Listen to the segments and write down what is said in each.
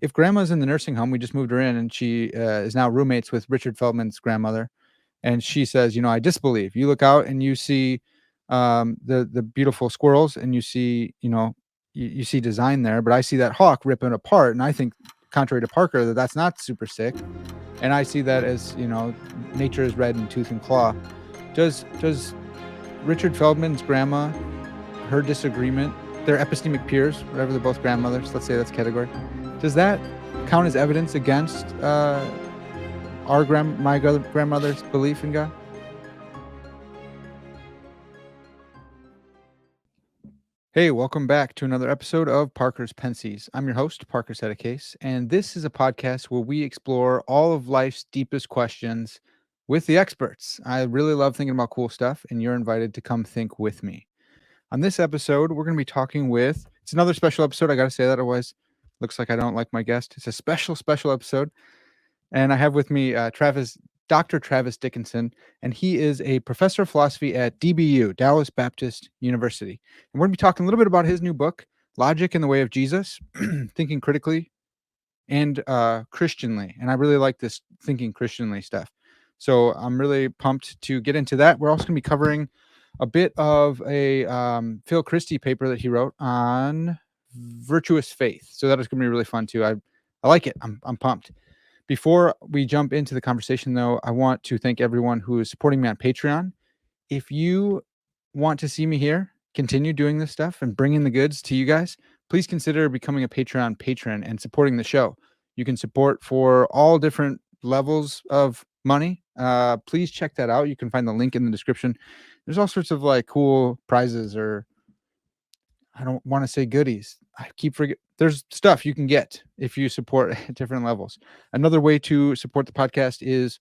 if grandma's in the nursing home, we just moved her in, and she is now roommates with Richard Feldman's grandmother, and she says, I disbelieve. You look out and you see the beautiful squirrels, and you see, you see design there, but I see that hawk ripping apart, and I think, contrary to Parker, that's not super sick, and I see that as, nature is red in tooth and claw. Does Richard Feldman's grandma, her disagreement, they're epistemic peers, whatever, they're both grandmothers, let's say that's category, does that count as evidence against my grandmother's belief in God? Hey, welcome back to another episode of Parker's Pensées. I'm your host, Parker Sedicase, and this is a podcast where we explore all of life's deepest questions with the experts. I really love thinking about cool stuff, and you're invited to come think with me. On this episode, we're going to be talking with, it's another special episode, I got to say that, otherwise looks like I don't like my guest. It's a special episode, and I have with me Dr. Travis Dickinson, and he is a professor of philosophy at DBU, Dallas Baptist University. And we're going to be talking a little bit about his new book, Logic in the Way of Jesus, Thinking Critically and Christianly. And I really like this thinking Christianly stuff. So I'm really pumped to get into that. We're also going to be covering a bit of a Phil Christie paper that he wrote on virtuous faith. So that is going to be really fun too. I like it. I'm pumped. Before we jump into the conversation, though, I want to thank everyone who is supporting me on Patreon. If you want to see me here, continue doing this stuff and bringing the goods to you guys, please consider becoming a Patreon patron and supporting the show. You can support for all different levels of money. Please check that out. You can find the link in the description. There's all sorts of like cool prizes, or I don't want to say goodies. I keep forgetting. There's stuff you can get if you support at different levels. Another way to support the podcast is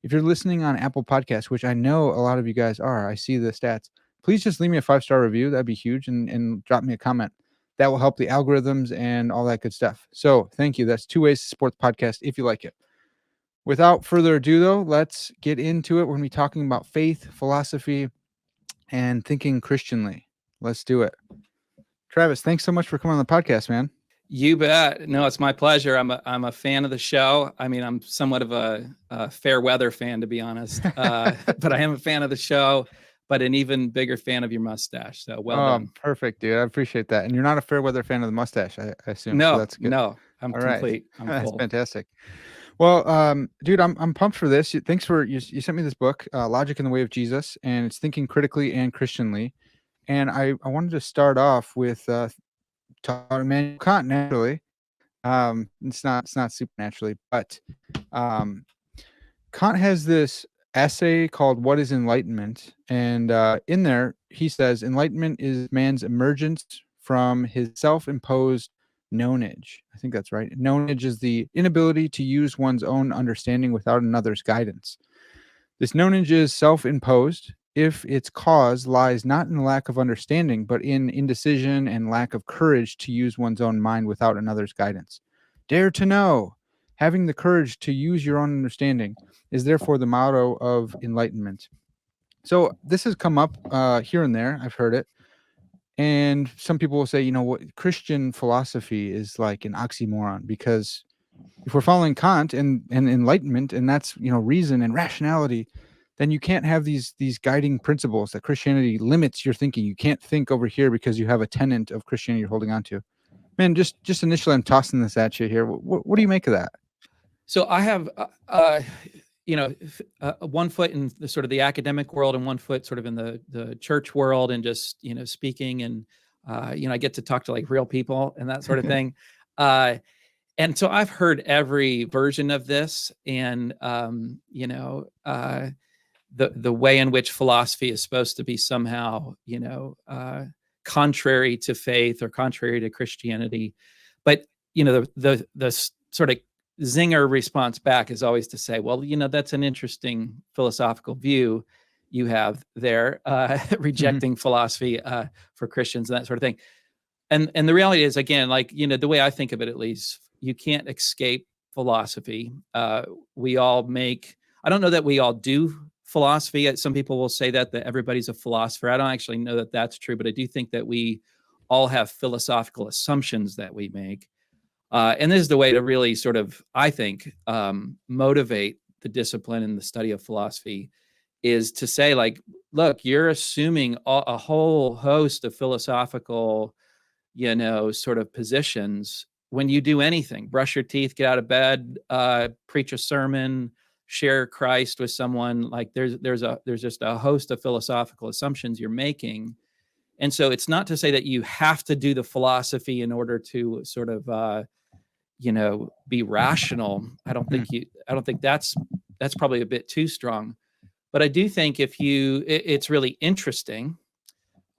if you're listening on Apple Podcasts, which I know a lot of you guys are. I see the stats. Please just leave me a 5-star review. That'd be huge. And drop me a comment. That will help the algorithms and all that good stuff. So thank you. That's 2 ways to support the podcast if you like it. Without further ado, though, let's get into it. We're going to be talking about faith, philosophy, and thinking Christianly. Let's do it. Travis, thanks so much for coming on the podcast, man. You bet. No, it's my pleasure. I'm a fan of the show. I mean, I'm somewhat of a fair weather fan, to be honest, but I am a fan of the show, but an even bigger fan of your mustache. So well done. Perfect, dude. I appreciate that. And you're not a fair weather fan of the mustache, I assume. No, so that's good. No, I'm all complete. Right. I'm That's full. fantastic. Well, dude, I'm pumped for this. Thanks for you sent me this book, Logic in the Way of Jesus, and it's Thinking Critically and Christianly. And I wanted to start off with Immanuel Kant, naturally. It's not supernaturally, but Kant has this essay called What is Enlightenment? And in there, he says, enlightenment is man's emergence from his self-imposed knowledge. I think that's right. Knowledge is the inability to use one's own understanding without another's guidance. This knowledge is self-imposed if its cause lies not in the lack of understanding, but in indecision and lack of courage to use one's own mind without another's guidance. Dare to know. Having the courage to use your own understanding is therefore the motto of enlightenment. So this has come up here and there. I've heard it. And some people will say, what Christian philosophy is like an oxymoron, because if we're following Kant and enlightenment, and that's, reason and rationality, then you can't have these guiding principles that Christianity limits your thinking. You can't think over here because you have a tenet of Christianity you're holding on to. Man, just initially, I'm tossing this at you here. What do you make of that? So I have, one foot in the sort of the academic world and one foot sort of in the church world, and just, speaking and, I get to talk to like real people and that sort of thing. And so I've heard every version of this, and, the way in which philosophy is supposed to be somehow, contrary to faith or contrary to Christianity. But, the sort of zinger response back is always to say, well, that's an interesting philosophical view you have there, rejecting philosophy for Christians and that sort of thing. And the reality is, again, like, the way I think of it, at least, you can't escape philosophy. We all make, I don't know that we all do philosophy. Some people will say that everybody's a philosopher. I don't actually know that that's true, but I do think that we all have philosophical assumptions that we make. And this is the way to really sort of, I think, motivate the discipline and the study of philosophy, is to say, like, look, you're assuming a whole host of philosophical, sort of positions when you do anything: brush your teeth, get out of bed, preach a sermon, share Christ with someone. Like there's just a host of philosophical assumptions you're making. And so it's not to say that you have to do the philosophy in order to sort of, be rational. I don't think that's probably a bit too strong. But I do think it's really interesting.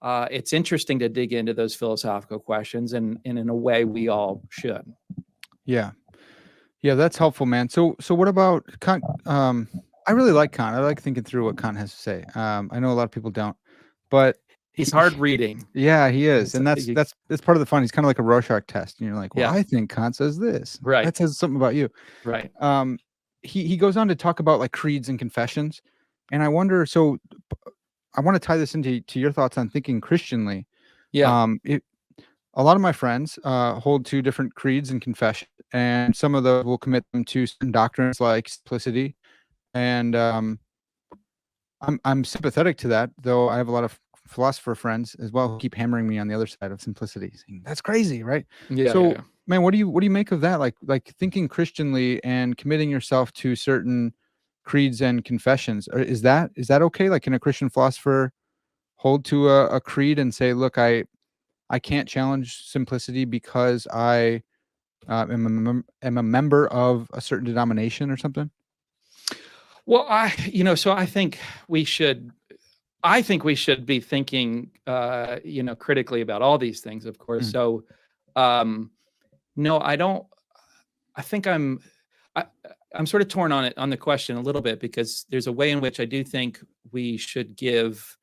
It's interesting to dig into those philosophical questions, and in a way we all should. Yeah. Yeah, that's helpful, man. So what about Kant? I really like Kant. I like thinking through what Kant has to say. I know a lot of people don't, but He's hard reading. Yeah, he is, and that's part of the fun. He's kind of like a Rorschach test, and you're like, well, Yeah. I think Kant says this. Right. That says something about you. Right. He goes on to talk about like creeds and confessions, and I wonder. So, I want to tie this into your thoughts on thinking Christianly. Yeah. A lot of my friends hold to different creeds and confession, and some of those will commit them to certain doctrines like simplicity, and I'm sympathetic to that, though I have a lot of philosopher friends as well who keep hammering me on the other side of simplicity, saying that's crazy, right? Yeah. So, yeah. man, what do you make of that? Like thinking Christianly and committing yourself to certain creeds and confessions. Is that okay? Like, can a Christian philosopher hold to a creed and say, look, I can't challenge simplicity because I am a member of a certain denomination or something? Well, so I think we should be thinking, critically about all these things, of course. So, no, I don't. I think I'm sort of torn on the question a little bit, because there's a way in which I do think we should give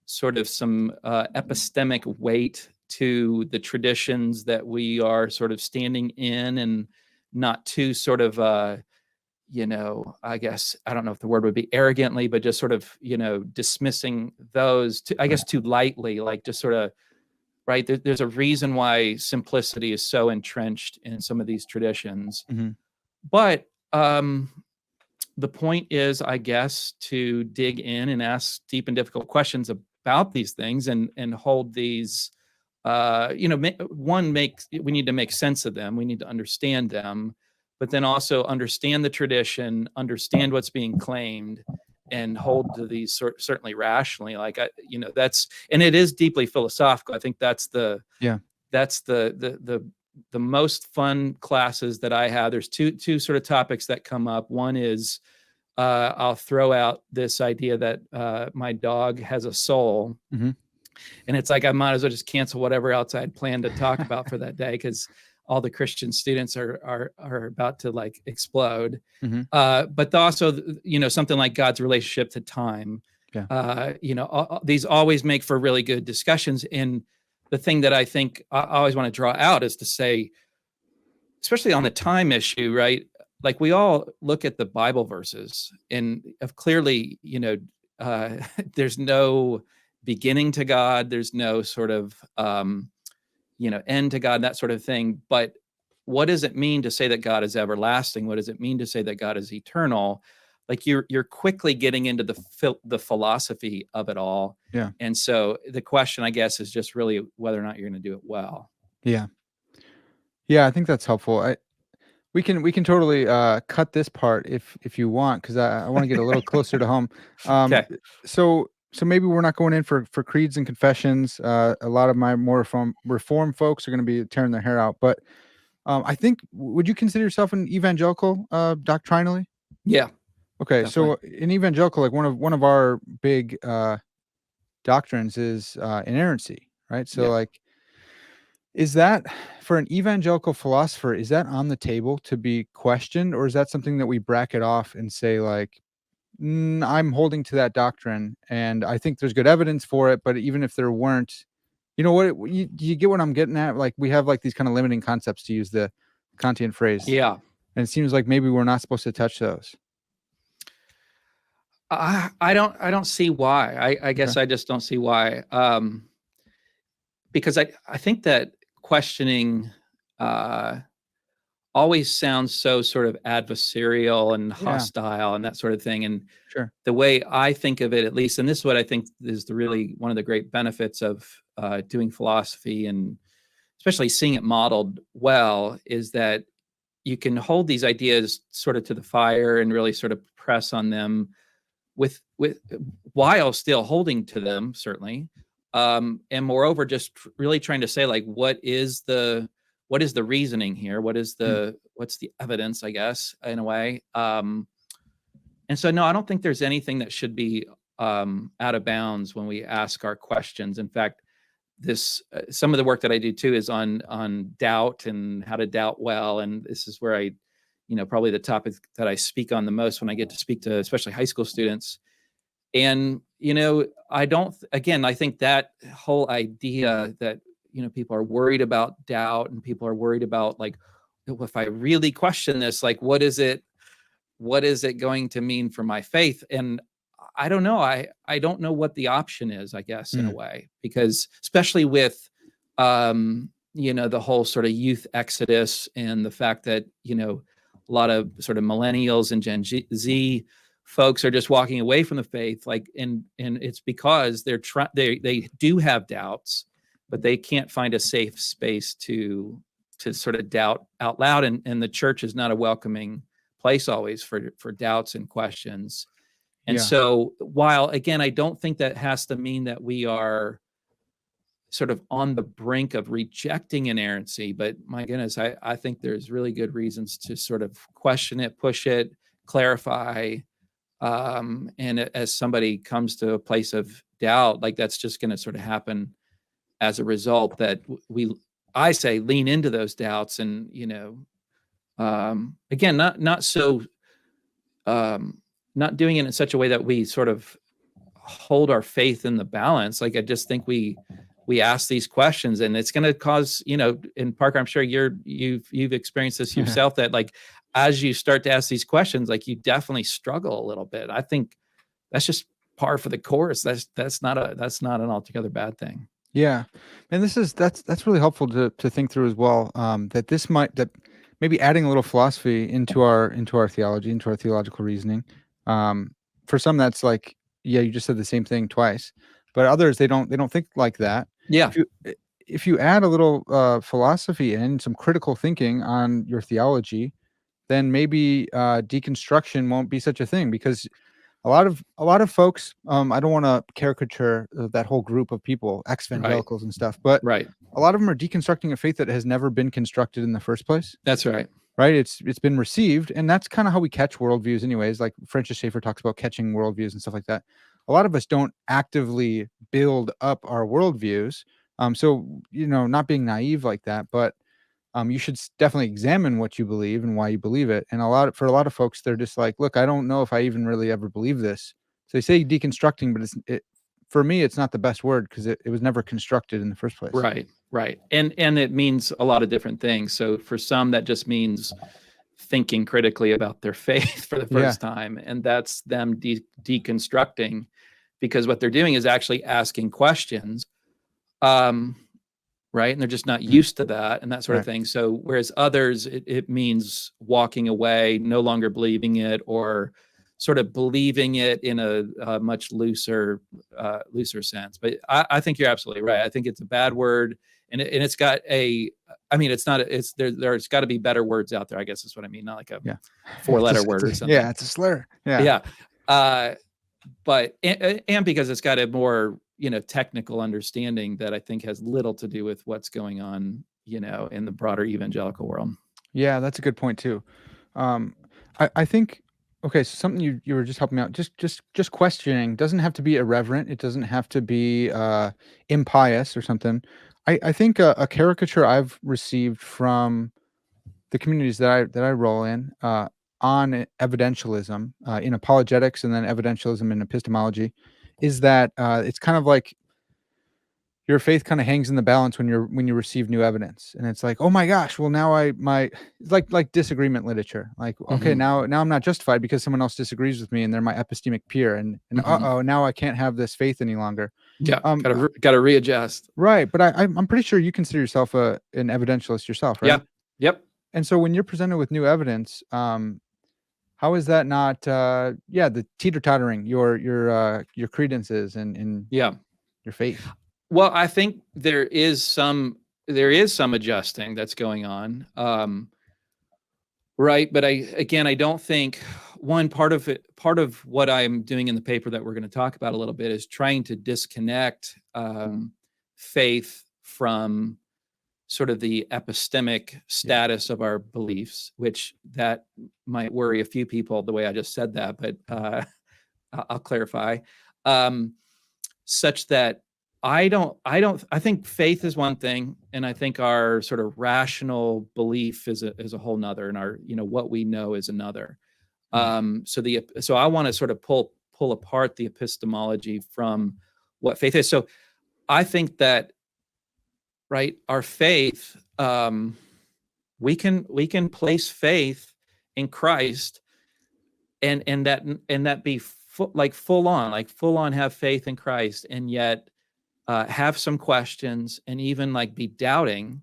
sort of some epistemic weight to the traditions that we are sort of standing in, and not too sort of I guess, I don't know if the word would be arrogantly, but just sort of, dismissing those, too lightly, like just sort of, right. There's a reason why simplicity is so entrenched in some of these traditions. Mm-hmm. But the point is, I guess, to dig in and ask deep and difficult questions about these things, and hold these, we need to make sense of them. We need to understand them, but then also understand the tradition, understand what's being claimed, and hold to these certainly rationally. Like, and it is deeply philosophical. I think that's the most fun classes that I have. There's two sort of topics that come up. One is, I'll throw out this idea that my dog has a soul. Mm-hmm. And it's like, I might as well just cancel whatever else I'd planned to talk about for that day, because all the Christian students are about to like explode. Mm-hmm. But also, something like God's relationship to time. Yeah. These always make for really good discussions. And the thing that I think I always want to draw out is to say, especially on the time issue, right? Like, we all look at the Bible verses, and clearly, there's no beginning to God. There's no sort of, end to God, that sort of thing. But what does it mean to say that God is everlasting? What does it mean to say that God is eternal? Like, you're quickly getting into the philosophy of it all. Yeah. And so the question, I guess, is just really whether or not you're going to do it well. Yeah. Yeah, I think that's helpful. We can totally cut this part if you want, because I want to get a little closer to home. Okay. So maybe we're not going in for creeds and confessions. A lot of my more reform folks are going to be tearing their hair out. But I think, would you consider yourself an evangelical doctrinally? Yeah. Okay, definitely. so an evangelical, like one of our big doctrines is inerrancy, right? So Yeah. like, is that, for an evangelical philosopher, is that on the table to be questioned, or is that something that we bracket off and say like, I'm holding to that doctrine, and I think there's good evidence for it, but even if there weren't, you get what I'm getting at? Like, we have like these kind of limiting concepts, to use the Kantian phrase. Yeah. And it seems like maybe we're not supposed to touch those. I don't see why. I guess I just don't see why. Because I think that questioning always sounds so sort of adversarial and Yeah. hostile and that sort of thing. And Sure. the way I think of it, at least, and this is what I think is really one of the great benefits of doing philosophy, and especially seeing it modeled well, is that you can hold these ideas sort of to the fire and really sort of press on them with while still holding to them, certainly, and moreover just really trying to say, like, what is the reasoning here, what's the evidence, I guess, in a way. And so no, I don't think there's anything that should be out of bounds when we ask our questions. In fact, this some of the work that I do too is on doubt and how to doubt well, and this is where I, probably the topic that I speak on the most when I get to speak to especially high school students. And I think that whole idea that people are worried about doubt, and people are worried about, like, if I really question this, like, what is it going to mean for my faith? And I don't know. I don't know what the option is, I guess, in a way, because especially with, the whole sort of youth exodus, and the fact that, a lot of sort of millennials and Gen Z folks are just walking away from the faith, like, and it's because they do have doubts, but they can't find a safe space to sort of doubt out loud. And the church is not a welcoming place always for doubts and questions. And so, while, again, I don't think that has to mean that we are sort of on the brink of rejecting inerrancy, but my goodness, I think there's really good reasons to sort of question it, push it, clarify. And as somebody comes to a place of doubt, like, that's just going to sort of happen as a result, that I say, lean into those doubts, and, again, not so, not doing it in such a way that we sort of hold our faith in the balance. Like, I just think we ask these questions, and it's going to cause, and Parker, I'm sure you've experienced this yourself, that, like, as you start to ask these questions, like, you definitely struggle a little bit. I think that's just par for the course. That's not an altogether bad thing. Yeah. And that's really helpful to think through as well. That maybe adding a little philosophy into our theology, into our theological reasoning. For some, that's like, you just said the same thing twice, but others, they don't think like that. Yeah. If you add a little philosophy in, some critical thinking on your theology, then maybe deconstruction won't be such a thing, because a lot of folks, I don't want to caricature that whole group of people, ex-evangelicals and stuff, but a lot of them are deconstructing a faith that has never been constructed in the first place. That's right. Right. It's been received. And that's kind of how we catch worldviews anyways. Like Francis Schaeffer talks about catching worldviews and stuff like that. A lot of us don't actively build up our worldviews. So, not being naive like that, but you should definitely examine what you believe and why you believe it. And for a lot of folks, they're just like, look, I don't know if I even really ever believe this. So they say deconstructing, but for me, it's not the best word, because it was never constructed in the first place. Right. And it means a lot of different things. So for some, that just means thinking critically about their faith for the first time. And that's them deconstructing, because what they're doing is actually asking questions. Right. And they're just not used to that and that sort of thing. So whereas others, it means walking away, no longer believing it, or sort of believing it in a much looser sense. But I think you're absolutely right. I think it's a bad word, and it's got there's got to be better words out there, I guess is what I mean. Not like a 4-letter word or something. Yeah, it's a slur. Yeah. But because it's got a more, technical understanding that I think has little to do with what's going on, in the broader evangelical world. Yeah, that's a good point too. I think, okay, so something you were just helping me out. Just questioning doesn't have to be irreverent. It doesn't have to be impious or something. I think a caricature I've received from the communities that I roll in on evidentialism, in apologetics, and then evidentialism in epistemology, is that it's kind of like your faith kind of hangs in the balance when you receive new evidence, and it's like, oh my gosh, well now it's like disagreement literature, like, okay, now I'm not justified because someone else disagrees with me and they're my epistemic peer, and now I can't have this faith any longer. Yeah, gotta readjust. Right, but I'm pretty sure you consider yourself an evidentialist yourself, right? Yep. And so when you're presented with new evidence, how is that not, the teeter-tottering your credences and Yeah. your faith? Well, I think there is some adjusting that's going on. Right. But I don't think part of what I'm doing in the paper that we're going to talk about a little bit is trying to disconnect faith from sort of the epistemic status of our beliefs, which that might worry a few people the way I just said that, but I'll clarify. Such that I think faith is one thing, and I think our sort of rational belief is a whole nother, and our, what we know is another. So I want to sort of pull apart the epistemology from what faith is. So I think that, right, our faith, we can place faith in Christ, and that be full on have faith in Christ, and yet have some questions and even like be doubting,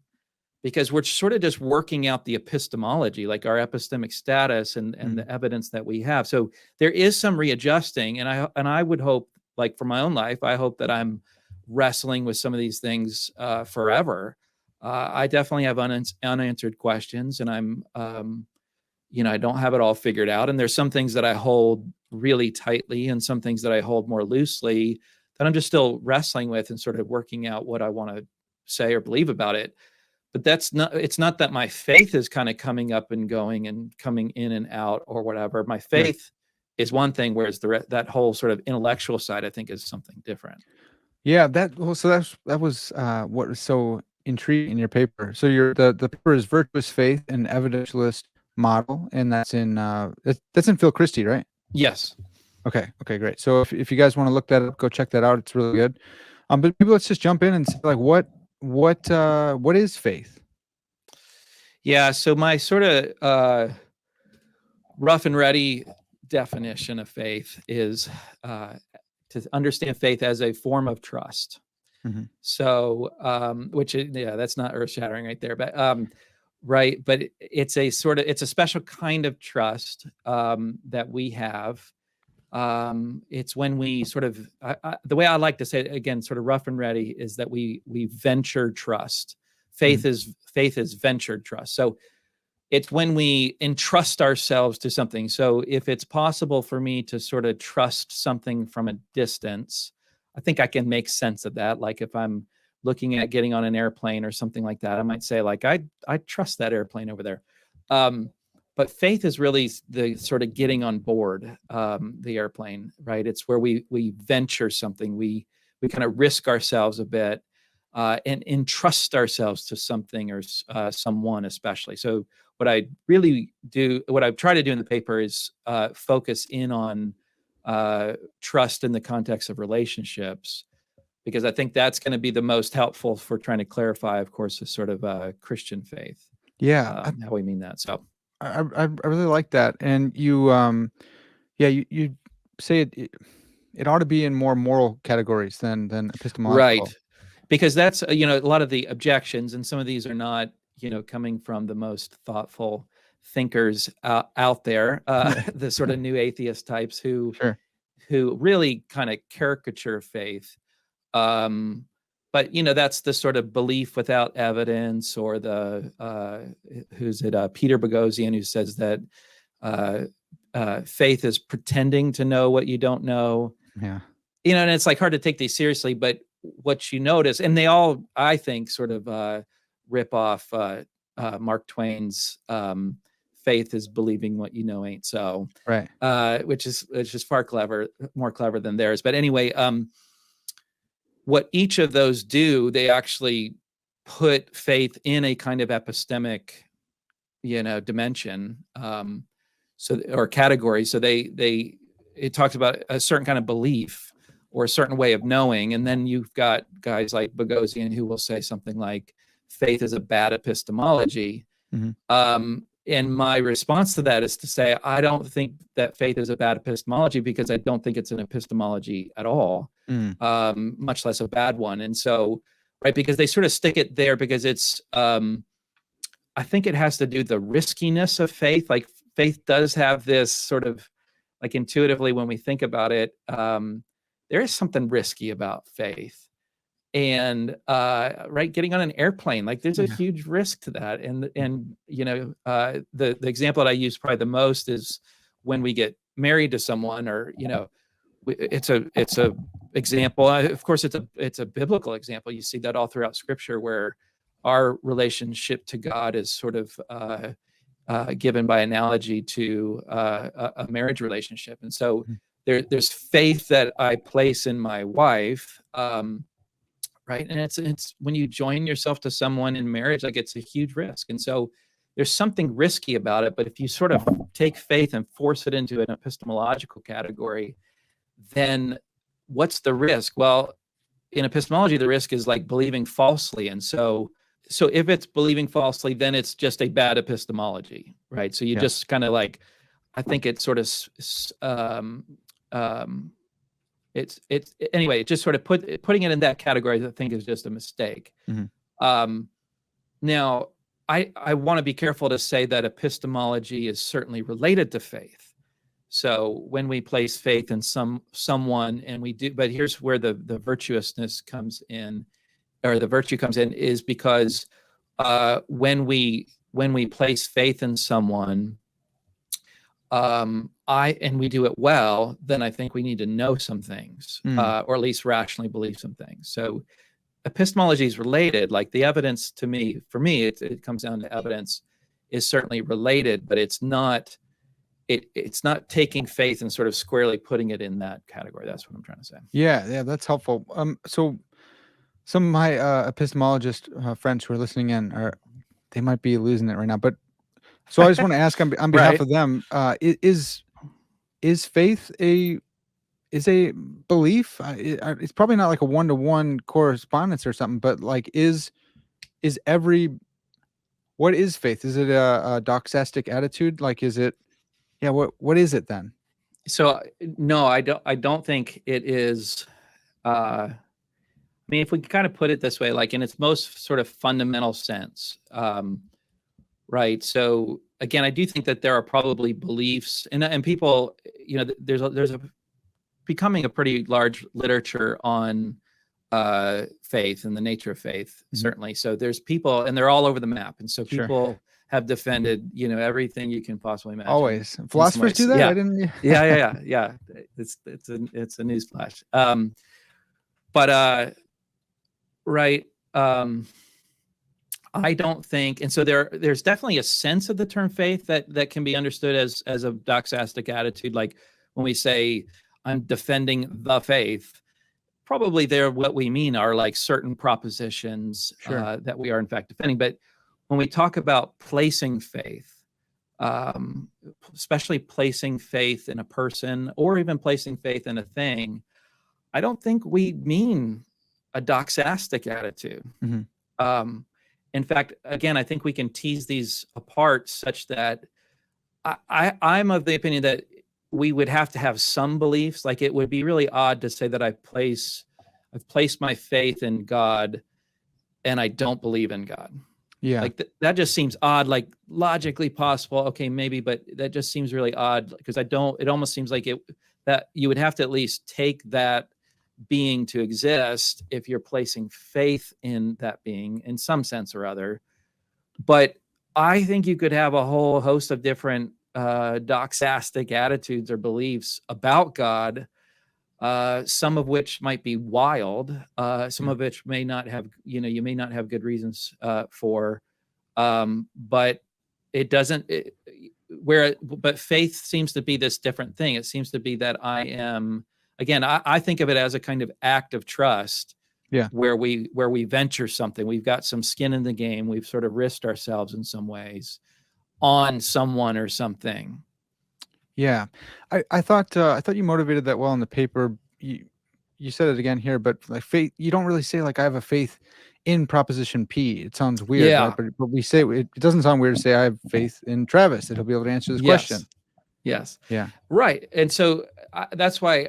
because we're sort of just working out the epistemology, like our epistemic status and the evidence that we have. So there is some readjusting, and I would hope, like for my own life, I hope that I'm wrestling with some of these things forever. I definitely have unanswered questions, and I'm I don't have it all figured out. And there's some things that I hold really tightly and some things that I hold more loosely that I'm just still wrestling with and sort of working out what I want to say or believe about it. But it's not that my faith is kind of coming up and going and coming in and out or whatever. My faith is one thing, whereas that whole sort of intellectual side, I think, is something different. Yeah, that was what was so intriguing in your paper. So the paper is Virtuous Faith and Evidentialist Model, and that's in Phil Christie, right? Yes. Okay, great. So if you guys want to look that up, go check that out. It's really good. But maybe let's just jump in and say, like, what is faith? Yeah, so my sort of rough and ready definition of faith is to understand faith as a form of trust. So, that's not earth shattering right there, but right. But it's a special kind of trust that we have. It's when we sort of, the way I like to say it, again, sort of rough and ready, is that we venture trust. Faith is ventured trust. So it's when we entrust ourselves to something. So if it's possible for me to sort of trust something from a distance, I think I can make sense of that. Like if I'm looking at getting on an airplane or something like that, I might say, like, I trust that airplane over there. But faith is really the sort of getting on board the airplane, right? It's where we venture something. We kind of risk ourselves a bit and entrust ourselves to something or someone, especially. So what I try to do in the paper is focus in on trust in the context of relationships, because I think that's going to be the most helpful for trying to clarify, of course, the sort of Christian faith. Yeah, how we mean that. So I really like that. And you you say it ought to be in more moral categories than epistemological. right, because that's a lot of the objections, and some of these are not coming from the most thoughtful thinkers out there, the sort of new atheist types who really kind of caricature faith. But that's the sort of belief without evidence, or the Peter Boghossian, who says that faith is pretending to know what you don't know. Yeah. And it's like hard to take these seriously, but what you notice, and they all, I think, sort of rip off Mark Twain's faith is believing what you know ain't so, right? Which is more clever than theirs. But anyway, what each of those do, they actually put faith in a kind of epistemic, dimension, or category. So it talks about a certain kind of belief or a certain way of knowing, and then you've got guys like Boghossian who will say something like faith is a bad epistemology. And my response to that is to say, I don't think that faith is a bad epistemology, because I don't think it's an epistemology at all, much less a bad one. And so, right, because they sort of stick it there because it's I think it has to do the riskiness of faith. Like faith does have this sort of, like intuitively when we think about it, there is something risky about faith. And right, getting on an airplane, like there's a huge risk to that. And the example that I use probably the most is when we get married to someone, or it's a example. Of course, it's a biblical example. You see that all throughout Scripture, where our relationship to God is sort of given by analogy to a marriage relationship. And so there's faith that I place in my wife, right? And it's when you join yourself to someone in marriage, like it's a huge risk. And so there's something risky about it. But if you sort of take faith and force it into an epistemological category, then what's the risk? Well, in epistemology, the risk is like believing falsely. And so if it's believing falsely, then it's just a bad epistemology, right? So you just kind of like, I think it's sort of anyway, just sort of putting it in that category, I think is just a mistake. Now, I want to be careful to say that epistemology is certainly related to faith. So when we place faith in someone, and we do, but here's where the virtuousness comes in, or the virtue comes in, is because when we place faith in someone, and we do it well, then I think we need to know some things, or at least rationally believe some things. So epistemology is related. Like the evidence, for me, it comes down to evidence is certainly related, but it's not taking faith and sort of squarely putting it in that category. That's what I'm trying to say. Yeah, that's helpful. So some of my epistemologist friends who are listening in they might be losing it right now, but so I just want to ask on behalf of them, is faith a belief? It's probably not like a one-to-one correspondence or something, but like what is faith? Is it a doxastic attitude? Like, is it, what is it then? So no, I don't think it is. I mean, if we kind of put it this way, like in its most sort of fundamental sense, right? So again, I do think that there are probably beliefs, and people, there's becoming a pretty large literature on faith and the nature of faith, certainly. So there's people, and they're all over the map, and so people have defended, everything you can possibly imagine. Always philosophers do that. Yeah. I didn't. yeah. It's a newsflash. Right. I don't think, and so there's definitely a sense of the term faith that can be understood as a doxastic attitude. Like when we say I'm defending the faith, probably what we mean are like certain propositions that we are in fact defending. But when we talk about placing faith, especially placing faith in a person or even placing faith in a thing, I don't think we mean a doxastic attitude. In fact, again, I think we can tease these apart such that I'm of the opinion that we would have to have some beliefs. Like it would be really odd to say that I've placed my faith in God and I don't believe in God. Yeah. Like that just seems odd, like logically possible. Okay, maybe, but that just seems really odd because it almost seems like that you would have to at least take that being to exist if you're placing faith in that being in some sense or other. But I think you could have a whole host of different doxastic attitudes or beliefs about God, some of which might be wild, some of which may not have, you may not have good reasons for, but it doesn't, but faith seems to be this different thing. It seems to be that again, I think of it as a kind of act of trust, where we venture something. We've got some skin in the game. We've sort of risked ourselves in some ways on someone or something. Yeah, I thought you motivated that well in the paper. You said it again here, but like faith, you don't really say like I have a faith in proposition P. It sounds weird, right? But we say it doesn't sound weird to say I have faith in Travis that he'll be able to answer this question. Yes. Yeah. Right. And so that's why,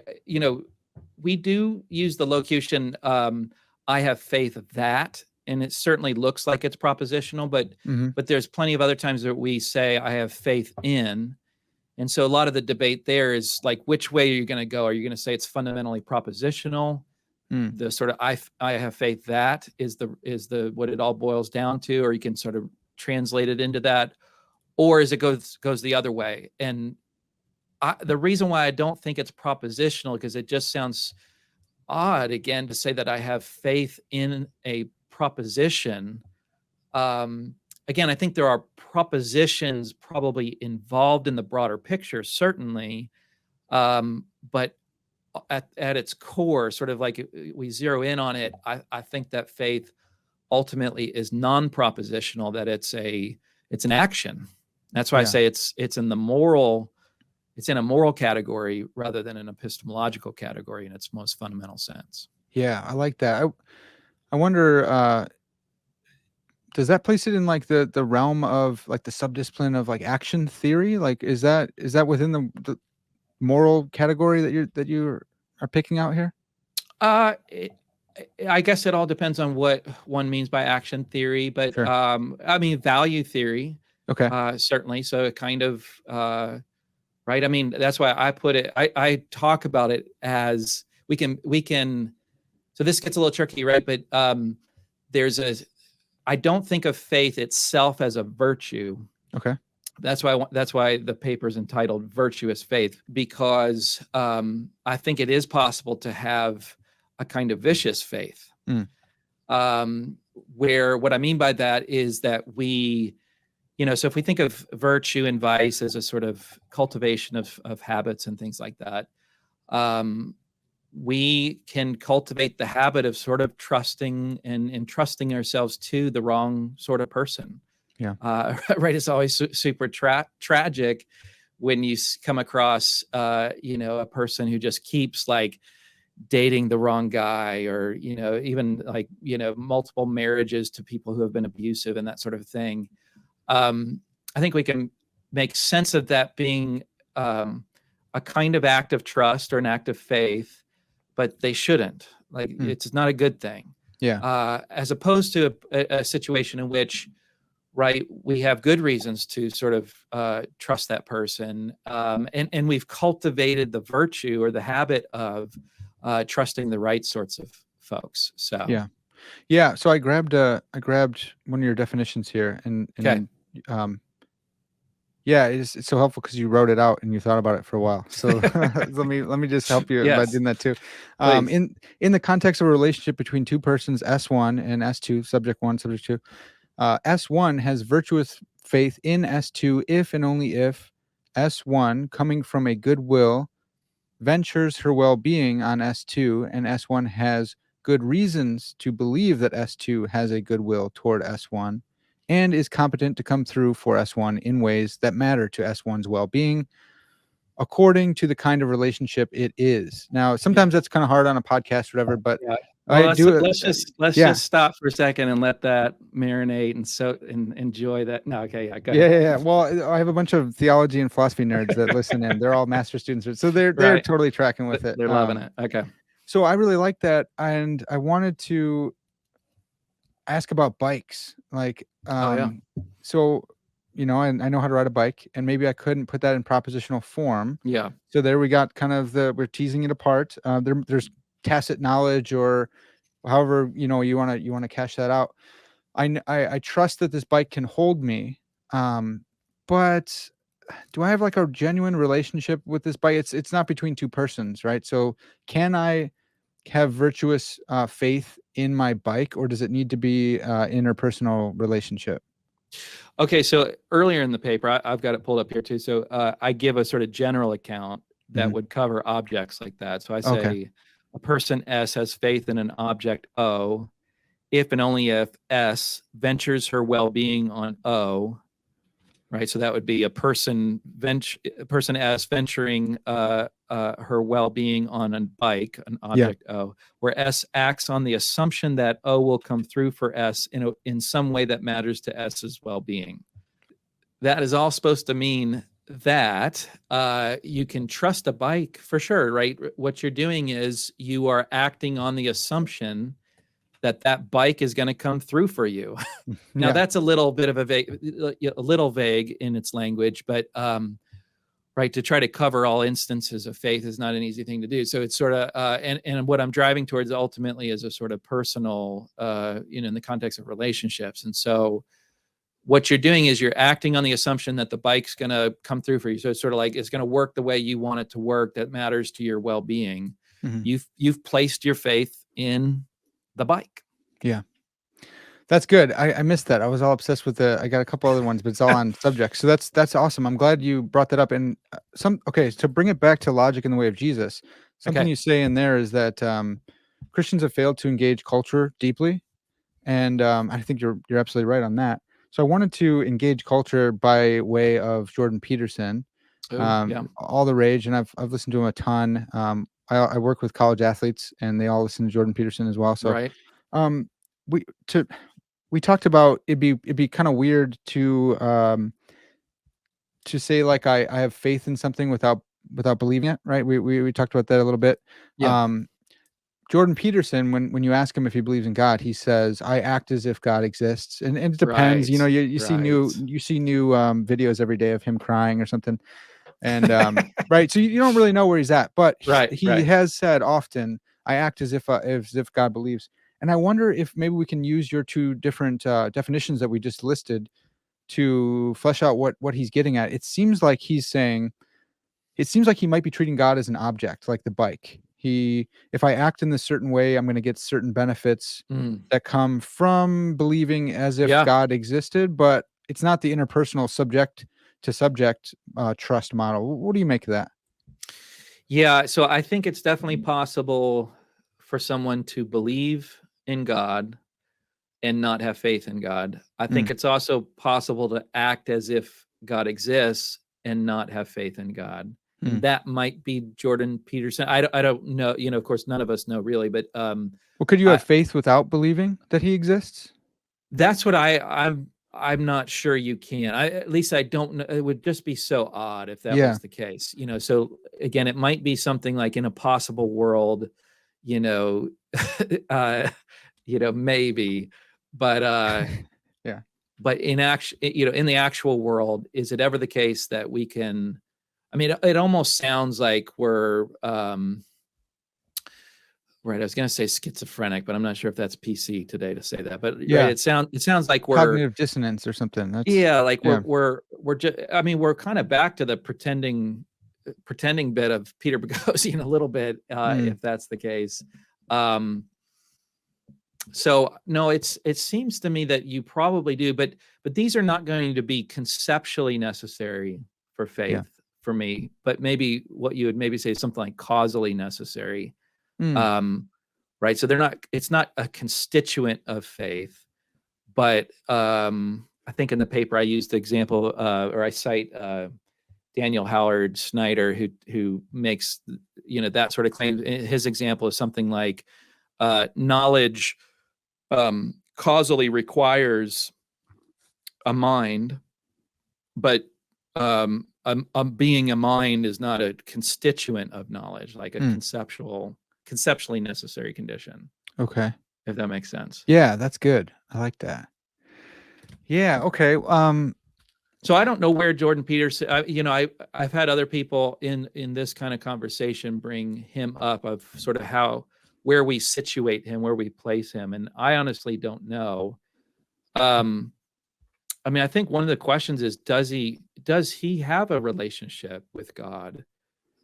we do use the locution, I have faith that it certainly looks like it's propositional, but Mm-hmm. but there's plenty of other times that we say I have faith in. And so a lot of the debate there is like, which way are you going to go? Are you going to say it's fundamentally propositional? Mm. The sort of I have faith that is the what it all boils down to, or you can sort of translate it into that, or is it goes the other way? And the reason why I don't think it's propositional, because it just sounds odd again to say that I have faith in a proposition. Again, I think there are propositions probably involved in the broader picture, certainly, but at its core, sort of like we zero in on it, I think that faith ultimately is non-propositional, that it's an action. That's why I say it's in a moral category rather than an epistemological category in its most fundamental sense. Yeah, I like that. I wonder, does that place it in like the realm of like the subdiscipline of like action theory? Like, is that within the moral category that you are picking out here? I guess it all depends on what one means by action theory, but Sure. I mean value theory, Okay. certainly. So it kind of right. I mean, that's why I put it. I talk about it as we can. So this gets a little tricky, right? But I don't think of faith itself as a virtue. Okay. That's why the paper is entitled "Virtuous Faith," because I think it is possible to have a kind of vicious faith. Where what I mean by that is that so if we think of virtue and vice as a sort of cultivation of habits and things like that, we can cultivate the habit of sort of trusting and entrusting ourselves to the wrong sort of person. Yeah. Right. It's always super tragic when you come across, a person who just keeps like dating the wrong guy, or, even like, multiple marriages to people who have been abusive and that sort of thing. I think we can make sense of that being a kind of act of trust or an act of faith, but they shouldn't. Like, it's not a good thing. Yeah. As opposed to a situation in which, right, we have good reasons to sort of trust that person, and we've cultivated the virtue or the habit of trusting the right sorts of folks. So yeah. So I grabbed one of your definitions here, and okay. Yeah, it's so helpful because you wrote it out and you thought about it for a while. So let me just help you by Yes. doing that too. Please. In the context of a relationship between two persons, S1 and S2, subject 1, subject 2, S1 has virtuous faith in S2 if and only if S1, coming from a good will, ventures her well-being on S2, and S1 has good reasons to believe that S2 has a good will toward S1 and is competent to come through for S1 in ways that matter to S1's well-being, according to the kind of relationship it is. Now, sometimes that's kind of hard on a podcast or whatever, but Well, I do it. let's just stop for a second and let that marinate and enjoy that. No, okay, yeah, go ahead. Yeah. Well, I have a bunch of theology and philosophy nerds that listen in. They're all master students, so they're Right. totally tracking with it. They're loving it. Okay. So I really like that, and I wanted to ask about bikes. Like, so, I know how to ride a bike, and maybe I couldn't put that in propositional form. Yeah. So there we got kind of we're teasing it apart. There's tacit knowledge, or however, you want to cash that out. I trust that this bike can hold me. But do I have like a genuine relationship with this bike? It's not between two persons, right? So can I have virtuous faith in my bike, or does it need to be interpersonal relationship? Okay, so earlier in the paper, I've got it pulled up here too. So I give a sort of general account that would cover objects like that. So I say a person S has faith in an object O if and only if S ventures her well-being on O. Right, so that would be a person S venturing her well-being on a bike, an object O, where S acts on the assumption that O will come through for S in some way that matters to S's well-being. That is all supposed to mean that you can trust a bike for sure, right? What you're doing is you are acting on the assumption that bike is going to come through for you. Now that's a little bit of a little vague in its language, but right, to try to cover all instances of faith is not an easy thing to do. So it's sort of and what I'm driving towards ultimately is a sort of personal, in the context of relationships. And so what you're doing is you're acting on the assumption that the bike's going to come through for you. So it's sort of like it's going to work the way you want it to work. That matters to your well-being. You've placed your faith in the bike. Yeah. That's good. I missed that. I was all obsessed with I got a couple other ones, but it's all on subject. So that's awesome. I'm glad you brought that up. And to bring it back to logic in the way of Jesus, something you say in there is that Christians have failed to engage culture deeply. And I think you're absolutely right on that. So I wanted to engage culture by way of Jordan Peterson, All the Rage. And I've listened to him a ton. I work with college athletes and they all listen to Jordan Peterson as well. So right. We talked about it'd be kind of weird to say like I have faith in something without believing it, right? We talked about that a little bit. Yeah. Jordan Peterson, when you ask him if he believes in God, he says, "I act as if God exists," and it depends. Right, You see new videos every day of him crying or something, and right. So you don't really know where he's at, but he has said often, "I act as if God believes." And I wonder if maybe we can use your two different definitions that we just listed to flesh out what he's getting at. It seems like he's saying, it seems like he might be treating God as an object, like the bike. If I act in this certain way, I'm going to get certain benefits that come from believing as if God existed, but it's not the interpersonal subject to subject trust model. What do you make of that? Yeah, so I think it's definitely possible for someone to believe in God and not have faith in God. I think it's also possible to act as if God exists and not have faith in God. And that might be Jordan Peterson. I don't know. Of course, none of us know really, but well, could you have faith without believing that he exists? That's what I'm not sure you can. At least I don't know. It would just be so odd if that was the case. So again, it might be something like in a possible world, maybe, but but in in the actual world, is it ever the case that we can? I mean, it almost sounds like we're right. I was going to say schizophrenic, but I'm not sure if that's PC today to say that. But right, it sounds like we're cognitive dissonance or something. We're just. I mean, we're kind of back to the pretending bit of Peter Boghossian a little bit, if that's the case. So no, it seems to me that you probably do, but these are not going to be conceptually necessary for faith for me. But maybe what you would maybe say is something like causally necessary. Right. So it's not a constituent of faith, but I think in the paper I used the example, or I cite Daniel Howard Snyder, who makes that sort of claim. His example is something like knowledge causally requires a mind, but being a mind is not a constituent of knowledge, like a conceptually necessary condition. Okay. If that makes sense. Yeah, that's good. I like that. Yeah. Okay. So I don't know where Jordan Peterson, I've had other people in this kind of conversation bring him up of sort of where we situate him, where we place him. And I honestly don't know. I mean, I think one of the questions is, does he have a relationship with God?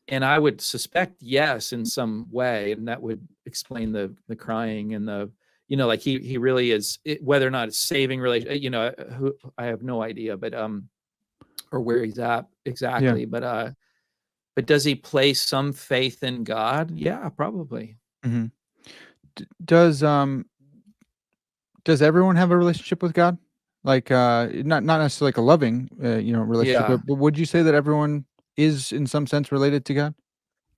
And I would suspect yes, in some way, and that would explain the crying and the, like he really is, whether or not it's saving relation, I have no idea, but or where he's at exactly, but does he place some faith in God? Yeah, probably. Mm-hmm. Does everyone have a relationship with God? Like not necessarily like a loving relationship, but would you say that everyone is in some sense related to God?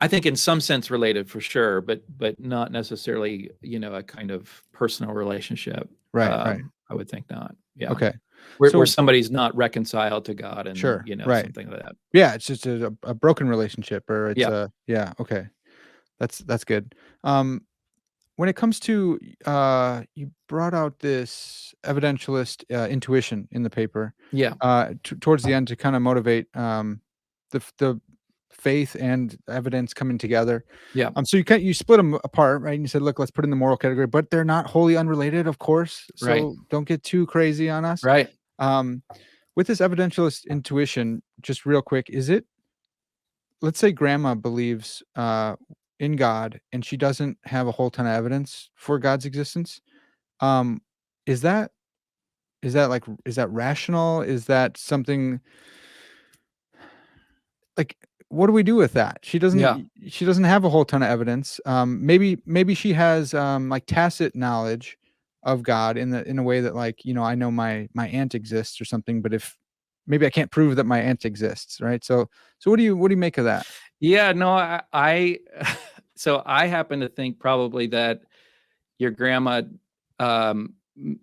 I think in some sense related for sure, but not necessarily, a kind of personal relationship. Right. I would think not. Yeah. Okay. Where somebody's not reconciled to God and something like that. Yeah, it's just a broken relationship, or it's okay. That's good. when it comes to you brought out this evidentialist intuition in the paper, Yeah. towards the end to kind of motivate the faith and evidence coming together. Yeah. So you split them apart, right? And you said, look, let's put it in the moral category, but they're not wholly unrelated, of course. Right. So don't get too crazy on us. Right. Um, with this evidentialist intuition, just real quick, is it, let's say grandma believes in God and she doesn't have a whole ton of evidence for God's existence. Um, is that is that rational? Is that something like, what do we do with that? Yeah. She doesn't have a whole ton of evidence. Maybe she has like tacit knowledge of God in a way that, like, I know my aunt exists or something, but if maybe I can't prove that my aunt exists, right? So what do you make of that? Yeah. No, I so I happen to think probably that your grandma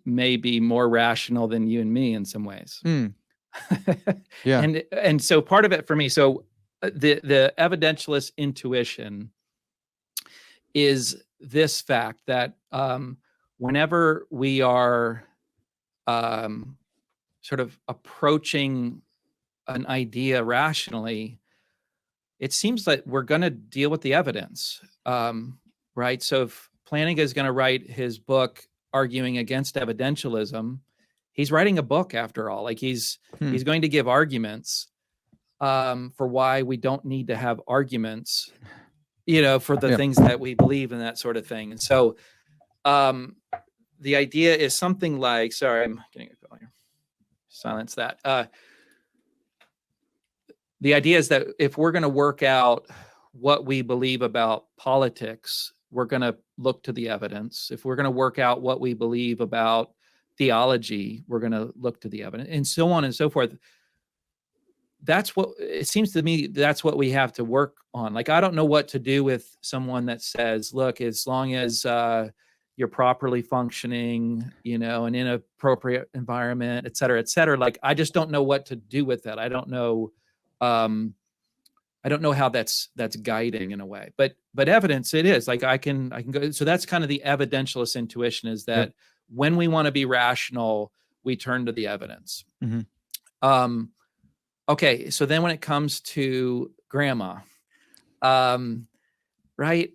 may be more rational than you and me in some ways. Hmm. Yeah. And so part of it for me, so the evidentialist intuition is this fact that whenever we are sort of approaching an idea rationally, it seems that we're going to deal with the evidence, right? So if Plantinga is going to write his book arguing against evidentialism, he's writing a book after all. Like he's going to give arguments for why we don't need to have arguments, for the things that we believe and that sort of thing. And so the idea is something like, sorry, I'm getting a call here. Silence that. The idea is that if we're going to work out what we believe about politics, we're going to look to the evidence. If we're going to work out what we believe about theology, we're going to look to the evidence, and so on and so forth. That's what it seems to me, that's what we have to work on. Like, I don't know what to do with someone that says, look, as long as you're properly functioning, and in an appropriate environment, et cetera, et cetera. Like, I just don't know what to do with that. I don't know how that's guiding in a way, but evidence, it is like I can go. So that's kind of the evidentialist intuition, is that when we want to be rational, we turn to the evidence. Mm-hmm. Okay, so then when it comes to grandma, right?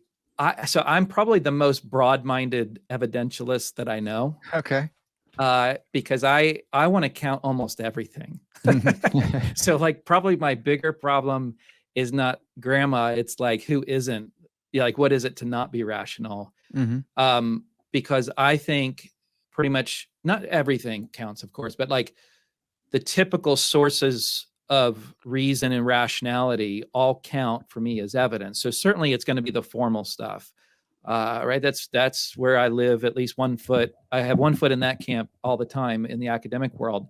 So I'm probably the most broad-minded evidentialist that I know. Okay. Because I want to count almost everything. So like probably my bigger problem is not grandma. It's like, who isn't, like, what is it to not be rational? Mm-hmm. Because I think pretty much not everything counts, of course, but like the typical sources of reason and rationality all count for me as evidence. So certainly it's going to be the formal stuff. Right. That's where I live. At least I have one foot in that camp all the time in the academic world.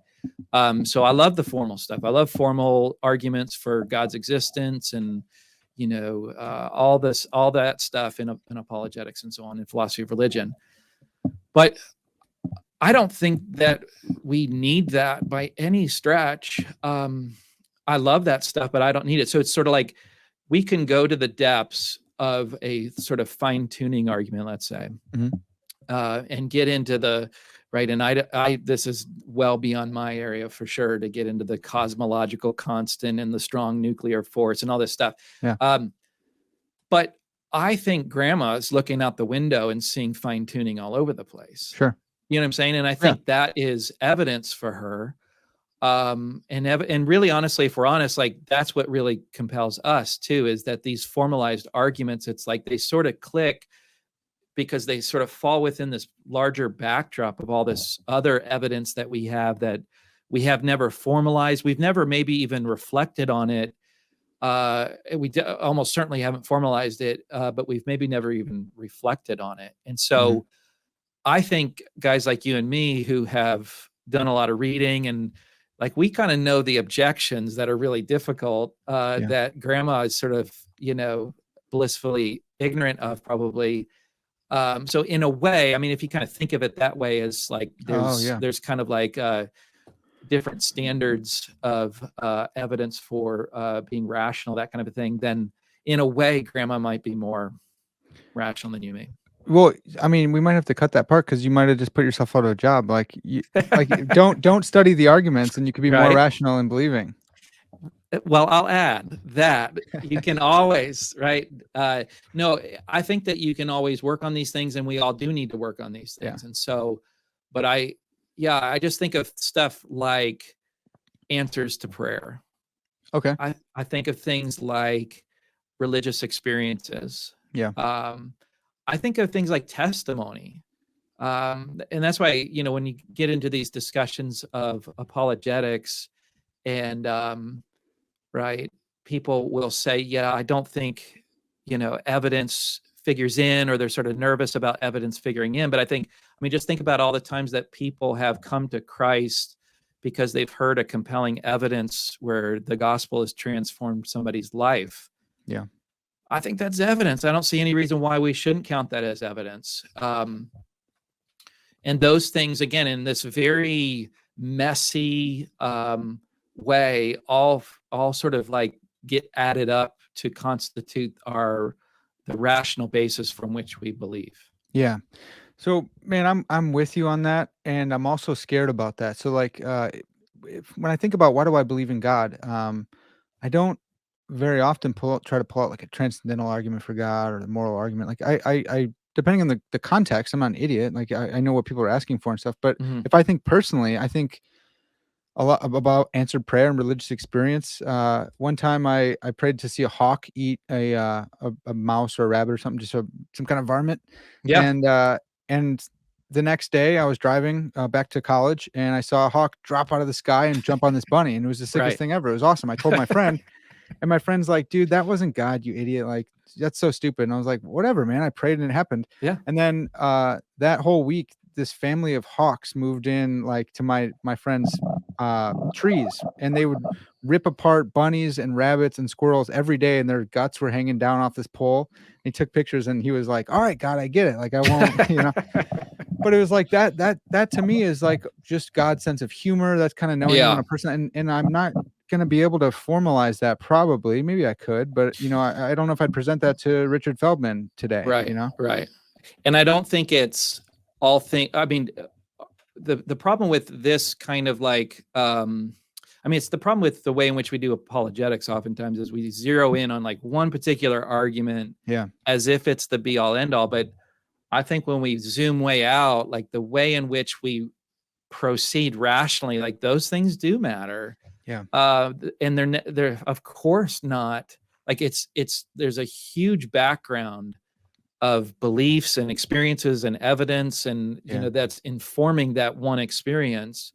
So I love the formal stuff. I love formal arguments for God's existence and, all that stuff in apologetics and so on, in philosophy of religion. But I don't think that we need that by any stretch. I love that stuff, but I don't need it. So it's sort of like we can go to the depths of a sort of fine-tuning argument, let's say, and get into the right. And I this is well beyond my area for sure, to get into the cosmological constant and the strong nuclear force and all this stuff. Yeah. But I think grandma is looking out the window and seeing fine-tuning all over the place. Sure. You know what I'm saying? And I think that is evidence for her. And really, honestly, if we're honest, like that's what really compels us too, is that these formalized arguments, it's like they sort of click because they sort of fall within this larger backdrop of all this other evidence that we have never formalized. We've never maybe even reflected on it. We almost certainly haven't formalized it, but we've maybe never even reflected on it. And so I think guys like you and me who have done a lot of reading, and like we kind of know the objections that are really difficult, that grandma is sort of, blissfully ignorant of, probably. So in a way, I mean, if you kind of think of it that way, as like there's kind of like different standards of evidence for being rational, that kind of a thing, then in a way, grandma might be more rational than you may. Well, I mean, we might have to cut that part because you might have just put yourself out of a job. Like don't study the arguments, and you could be more Right. rational in believing. Well, I'll add that you can always, right? No, I think that you can always work on these things, and we all do need to work on these things. Yeah. And so, but I just think of stuff like answers to prayer. Okay. I think of things like religious experiences. Yeah. I think of things like testimony. And that's why, when you get into these discussions of apologetics and, right, people will say, yeah, I don't think, evidence figures in, or they're sort of nervous about evidence figuring in. But just think about all the times that people have come to Christ because they've heard a compelling evidence where the gospel has transformed somebody's life. Yeah. I think that's evidence. I don't see any reason why we shouldn't count that as evidence. And those things, again, in this very messy way, all sort of like get added up to constitute the rational basis from which we believe. Yeah. So, man, I'm with you on that, and I'm also scared about that. So, like, when I think about why do I believe in God, I don't very often try to pull out like a transcendental argument for God or the moral argument. Like, I depending on the context, I'm not an idiot. Like, I know what people are asking for and stuff. But if I think personally, I think a lot about answered prayer and religious experience. One time I prayed to see a hawk eat a mouse or a rabbit or something, just some kind of varmint. Yeah. And the next day I was driving back to college, and I saw a hawk drop out of the sky and jump on this bunny, and it was the sickest Right. thing ever. It was awesome. I told my friend, and my friend's like, "Dude, that wasn't God, you idiot! Like, that's so stupid." And I was like, "Whatever, man. I prayed and it happened." Yeah. And then that whole week, this family of hawks moved in, like, to my friend's trees, and they would rip apart bunnies and rabbits and squirrels every day, and their guts were hanging down off this pole. He took pictures, and he was like, "All right, God, I get it. Like, I won't," you know. But it was like that to me is like just God's sense of humor. That's kind of knowing Yeah. when a person, and I'm not gonna be able to formalize that probably. Maybe I could, but I don't know if I'd present that to Richard Feldman today. Right. Right. And I don't think it's all I mean, the problem with this kind of like, it's the problem with the way in which we do apologetics oftentimes is we zero in on like one particular argument, Yeah, as if it's the be all end all. But I think when we zoom way out, like the way in which we proceed rationally, like those things do matter. yeah, And they're of course not like there's a huge background of beliefs and experiences and evidence, and yeah, that's informing that one experience.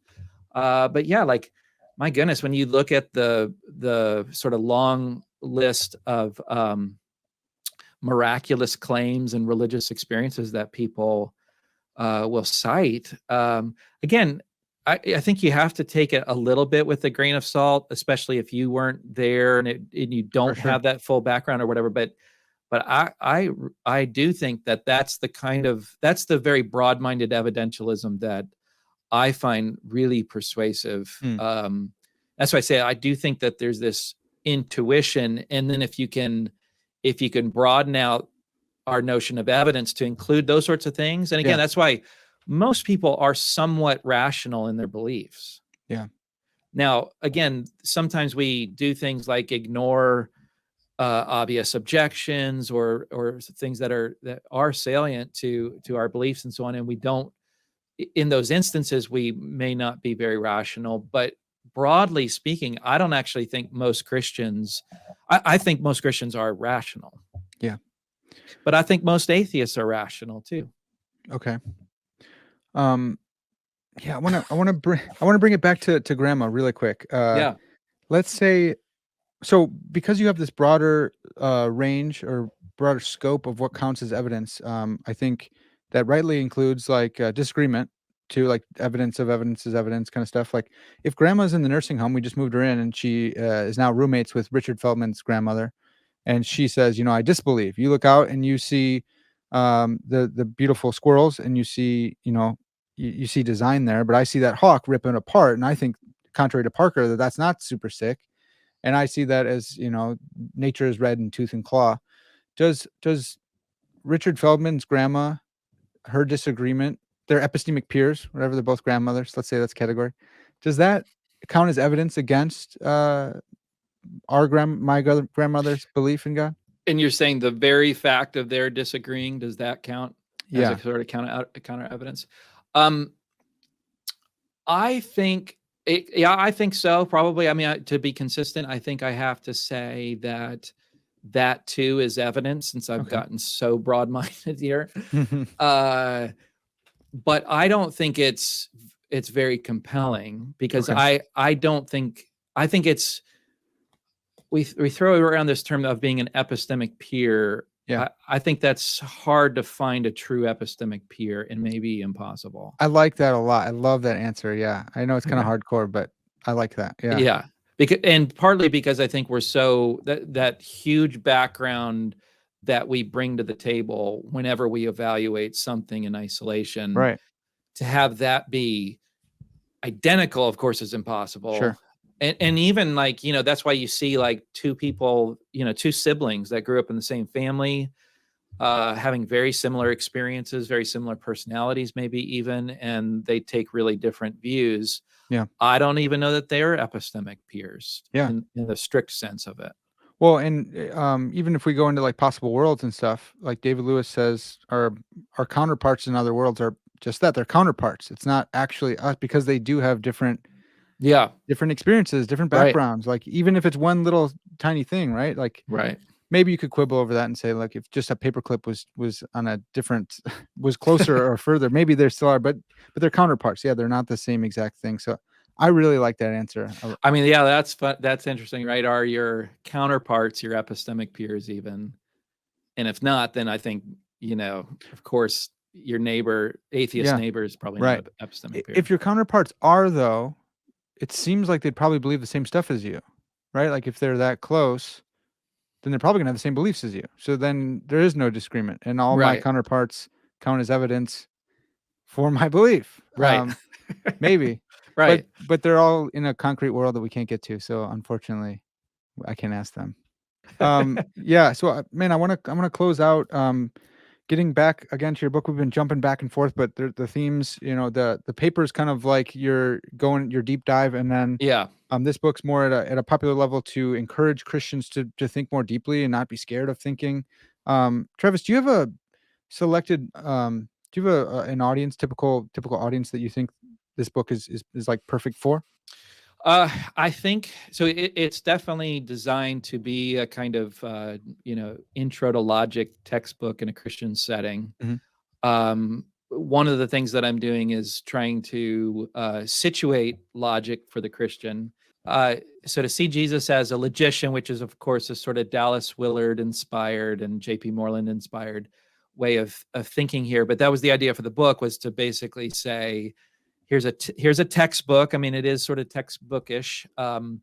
But yeah, like, my goodness, when you look at the sort of long list of miraculous claims and religious experiences that people will cite, again, I think you have to take it a little bit with a grain of salt, especially if you weren't there and you don't sure. have that full background or whatever. But I do think that's the very broad-minded evidentialism that I find really persuasive. That's why I say I do think that there's this intuition, and then if you can broaden out our notion of evidence to include those sorts of things, and again, that's why most people are somewhat rational in their beliefs. Yeah. Now, again, sometimes we do things like ignore obvious objections or things that are salient to our beliefs and so on, and we don't. In those instances, we may not be very rational, but broadly speaking, I don't actually think most Christians. I think most Christians are rational. Yeah. But I think most atheists are rational too. Okay. Yeah, I want to bring it back to grandma really quick. Yeah. Let's say, so because you have this broader range or broader scope of what counts as evidence, I think that rightly includes like disagreement to like evidence of evidence is evidence kind of stuff. Like if grandma's in the nursing home, we just moved her in, and she is now roommates with Richard Feldman's grandmother, and she says, I disbelieve. You look out and you see the beautiful squirrels, and you see, you see design there, but I see that hawk ripping apart, and I think, contrary to Parker, that that's not super sick. And I see that as, nature is red in tooth and claw. Does Richard Feldman's grandma her disagreement, they're epistemic peers, whatever, they're both grandmothers. Let's say that's category. Does that count as evidence against my grandmother's belief in God? And you're saying the very fact of their disagreeing, does that count as a sort of counter evidence? I think, I think so, probably. I mean, to be consistent, I think I have to say that too is evidence, since I've gotten so broad-minded here. But I don't think it's very compelling, because I think it's, we throw around this term of being an epistemic peer. Yeah. I think that's hard to find a true epistemic peer, and maybe impossible. I like that a lot. I love that answer. Yeah. I know it's kind of hardcore, but I like that. Yeah. Yeah. And partly because I think we're so, that huge background that we bring to the table whenever we evaluate something in isolation, Right. to have that be identical, of course, is impossible. Sure. And even, like, that's why you see, like, two people, two siblings that grew up in the same family, having very similar experiences, very similar personalities, maybe even, and they take really different views. Yeah. I don't even know that they're epistemic peers, in the strict sense of it. Well, and even if we go into like possible worlds and stuff, like David Lewis says, our counterparts in other worlds are just that, they're counterparts. It's not actually us, because they do have different experiences, different backgrounds. Like, even if it's one little tiny thing, right? Like, maybe you could quibble over that and say, like, if just a paperclip was on a different, was closer or further, maybe there still are, but they're counterparts. Yeah, they're not the same exact thing. So I really like that answer. I mean, yeah, that's fun. That's interesting, right? Are your counterparts your epistemic peers even? And if not, then I think, of course, your atheist neighbor is probably not an epistemic peer. If your counterparts are, though, it seems like they'd probably believe the same stuff as you, right? Like, if they're that close, then they're probably gonna have the same beliefs as you. So then there is no disagreement, and all my counterparts count as evidence for my belief. Maybe. Right. But they're all in a concrete world that we can't get to. So unfortunately, I can't ask them. Yeah. So, man, I want to close out. Getting back again to your book, we've been jumping back and forth, but the themes, the paper is kind of like your deep dive, and then this book's more at a popular level to encourage Christians to think more deeply and not be scared of thinking. Travis, do you have a selected do you have an audience, typical audience that you think this book is like perfect for? I think so. It's definitely designed to be a kind of intro to logic textbook in a Christian setting. One of the things that I'm doing is trying to situate logic for the Christian. So to see Jesus as a logician, which is, of course, a sort of Dallas Willard inspired and J.P. Moreland inspired way of thinking here. But that was the idea for the book, was to basically say, here's a textbook. I mean, it is sort of textbookish, run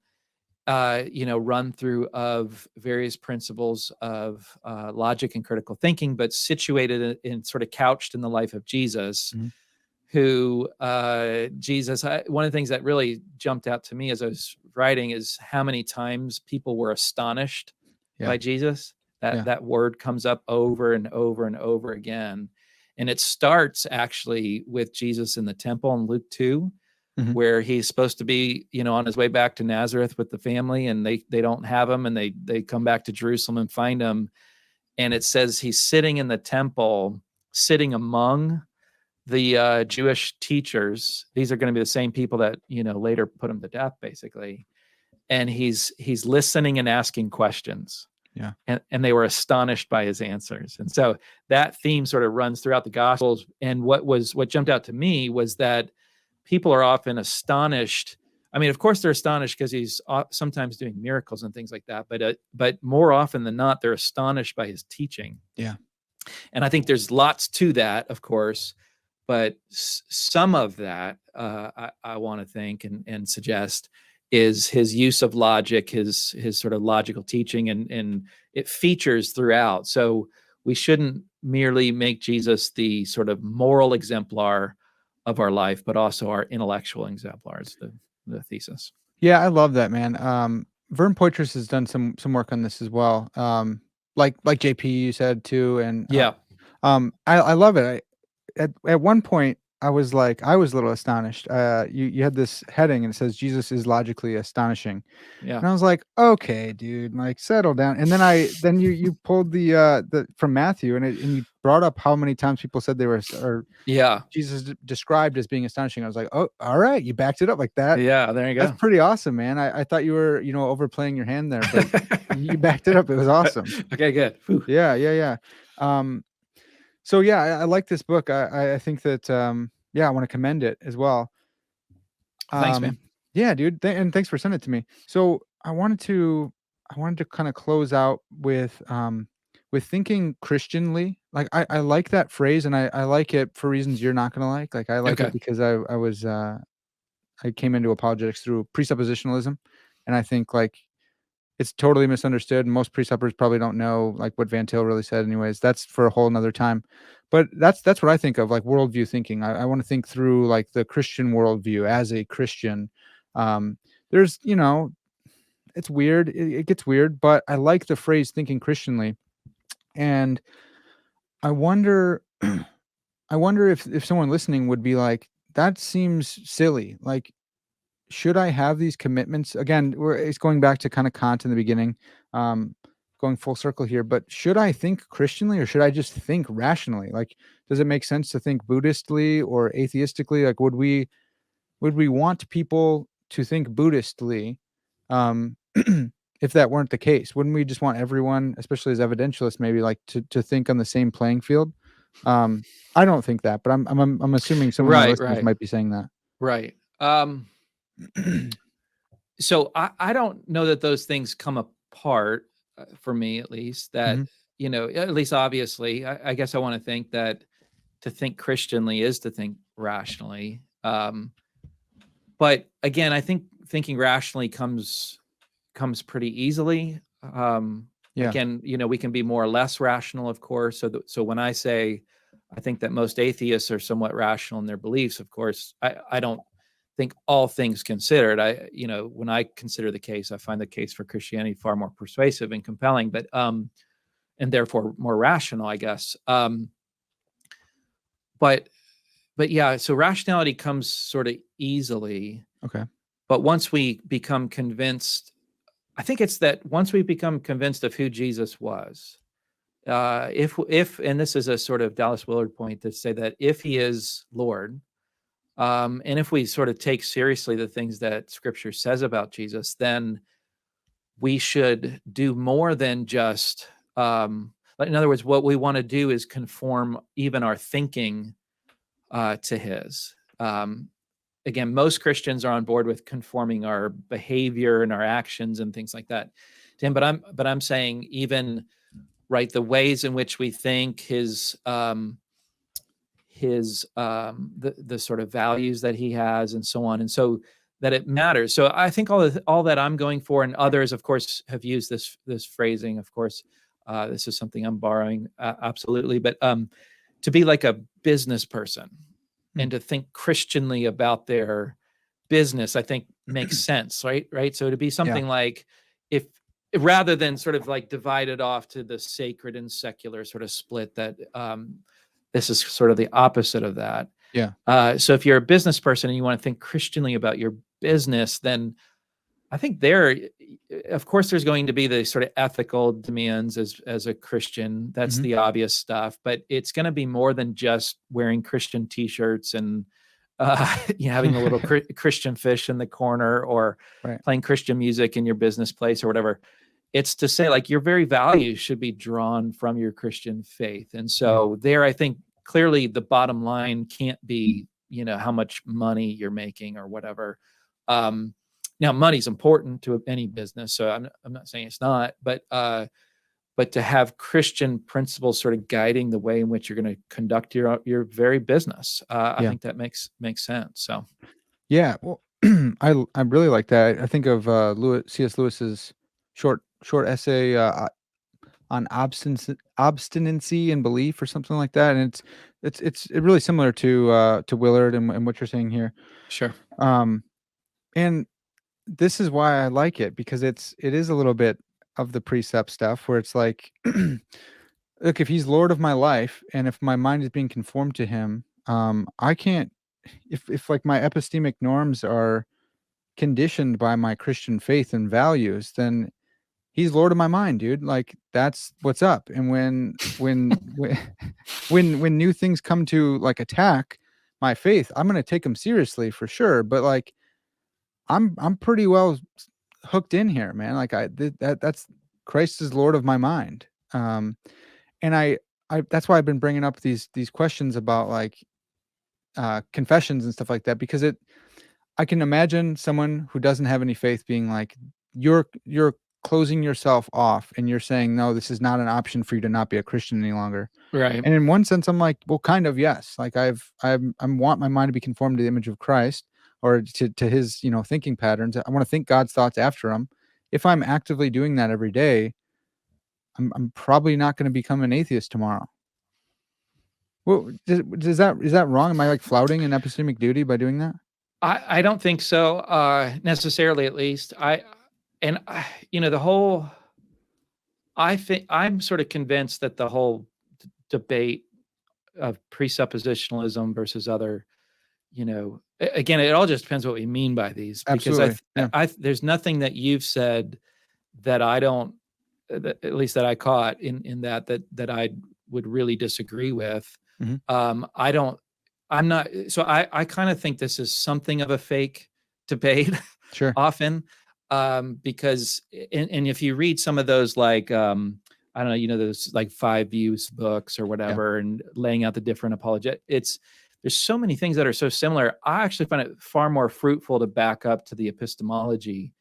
through of various principles of logic and critical thinking, but situated in sort of couched in the life of Jesus, who Jesus, one of the things that really jumped out to me as I was writing is how many times people were astonished by Jesus. That word comes up over and over and over again. And it starts actually with Jesus in the temple in Luke 2, where he's supposed to be, on his way back to Nazareth with the family, and they don't have him, and they come back to Jerusalem and find him. And it says he's sitting in the temple, sitting among the Jewish teachers. These are going to be the same people that, later put him to death, basically. And he's listening and asking questions. Yeah. And they were astonished by his answers. And so that theme sort of runs throughout the Gospels. And what jumped out to me was that people are often astonished. I mean, of course, they're astonished because he's sometimes doing miracles and things like that. But more often than not, they're astonished by his teaching. Yeah. And I think there's lots to that, of course. But some of that, I want to think and suggest, is his use of logic, his sort of logical teaching, and it features throughout. So we shouldn't merely make Jesus the sort of moral exemplar of our life, but also our intellectual exemplar, is the thesis. Yeah, I love that, man. Vern Poitras has done some work on this as well. Like JP, you said too, and yeah, I love it. at one point I was a little astonished. You had this heading and it says Jesus is logically astonishing. Yeah. And I was like, okay, dude, like settle down. And then you pulled the from Matthew and you brought up how many times people said they were or Yeah. Jesus described as being astonishing. I was like, oh, all right, you backed it up like that. Yeah. There you That's go. pretty awesome, man. I thought you were, overplaying your hand there, but you backed it up. It was awesome. Okay, good. Whew. Yeah, yeah, yeah. So yeah, I like this book. I think that yeah, I want to commend it as well. Thanks, man. Yeah, dude, and thanks for sending it to me. So I wanted to kind of close out with thinking Christianly. Like I like that phrase, and I like it for reasons you're not gonna like. Like I like Okay. it because I came into apologetics through presuppositionalism, and I think like it's totally misunderstood. And most presuppers probably don't know like what Van Til really said. Anyways, that's for a whole nother time. But that's what I think of like worldview thinking. I want to think through like the Christian worldview as a Christian. There's it's weird. It gets weird, but I like the phrase thinking Christianly, and I wonder. I wonder if someone listening would be like, that seems silly. Like, should I have these commitments? Again, it's going back to kind of Kant in the beginning, um, going full circle here. But should I think Christianly or should I just think rationally? Like, does it make sense to think Buddhistly or atheistically? Like, would we want people to think Buddhistly, um, if that weren't the case? Wouldn't we just want everyone, especially as evidentialists, maybe like to think on the same playing field? I don't think that, but I'm assuming some of my Right. listeners Right. might be saying that. Right. So I don't know that those things come apart for me, at least. That Mhm. at least obviously, I guess I want to think that to think Christianly is to think rationally. But again, I think thinking rationally comes pretty easily. Yeah. Again, we can be more or less rational, of course. So when I say I think that most atheists are somewhat rational in their beliefs, of course, I don't think all things considered. When I consider the case, I find the case for Christianity far more persuasive and compelling, but and therefore more rational, I guess. But yeah, so rationality comes sort of easily. Okay. But once we become convinced, I think it's that once we become convinced of who Jesus was, if and this is a sort of Dallas Willard point to say that if he is Lord, and if we sort of take seriously the things that Scripture says about Jesus, then we should do more than just. In other words, what we want to do is conform even our thinking to his. Again, most Christians are on board with conforming our behavior and our actions and things like that, Tim. But I'm saying even right the ways in which we think the sort of values that he has and so on, and so that it matters. So I think all that I'm going for, and others, of course, have used this phrasing. Of course, this is something I'm borrowing absolutely, but to be like a business person and to think Christianly about their business, I think makes sense, right? Right. So to be something like if rather than sort of like divided off to the sacred and secular sort of split that this is sort of the opposite of that. Yeah. So if you're a business person and you want to think Christianly about your business, then I think of course, there's going to be the sort of ethical demands as a Christian. That's Mhm. the obvious stuff, but it's going to be more than just wearing Christian T-shirts and having a little Christian fish in the corner or Right. playing Christian music in your business place or whatever. It's to say like your very values should be drawn from your Christian faith, and so there, I think clearly the bottom line can't be how much money you're making or whatever. Now, money's important to any business, so I'm not saying it's not, but to have Christian principles sort of guiding the way in which you're going to conduct your very business, I think that makes sense. So, Yeah. Well, I really like that. I think of C.S. Lewis's short essay on obstinacy and belief or something like that, and it's really similar to Willard and what you're saying here. sure. And this is why I like it, because it is a little bit of the precept stuff where it's like look, if he's Lord of my life, and if my mind is being conformed to him, I can't. If like my epistemic norms are conditioned by my Christian faith and values, then he's Lord of my mind, dude. Like that's what's up. And when when new things come to like attack my faith, I'm gonna take them seriously for sure. But like I'm pretty well hooked in here, man. Like that's Christ is Lord of my mind. And I that's why I've been bringing up these questions about like confessions and stuff like that, because I can imagine someone who doesn't have any faith being like, you're closing yourself off and you're saying, no, this is not an option for you to not be a Christian any longer. Right. And in one sense, I'm like, well, kind of, yes. Like I want my mind to be conformed to the image of Christ, or to his, thinking patterns. I want to think God's thoughts after him. If I'm actively doing that every day, I'm probably not going to become an atheist tomorrow. Well, is that wrong? Am I like flouting an epistemic duty by doing that? I don't think so, necessarily, at least. The whole, I think I'm sort of convinced that the whole debate of presuppositionalism versus other, again, it all just depends what we mean by these. Absolutely. Because there's nothing that you've said that I don't, at least that I caught in that I would really disagree with. Mhm. I'm not, so I kind of think this is something of a fake debate Sure. often, because, and if you read some of those, like, I don't know, those like 5 Views books or whatever, and laying out the different there's so many things that are so similar. I actually find it far more fruitful to back up to the epistemology,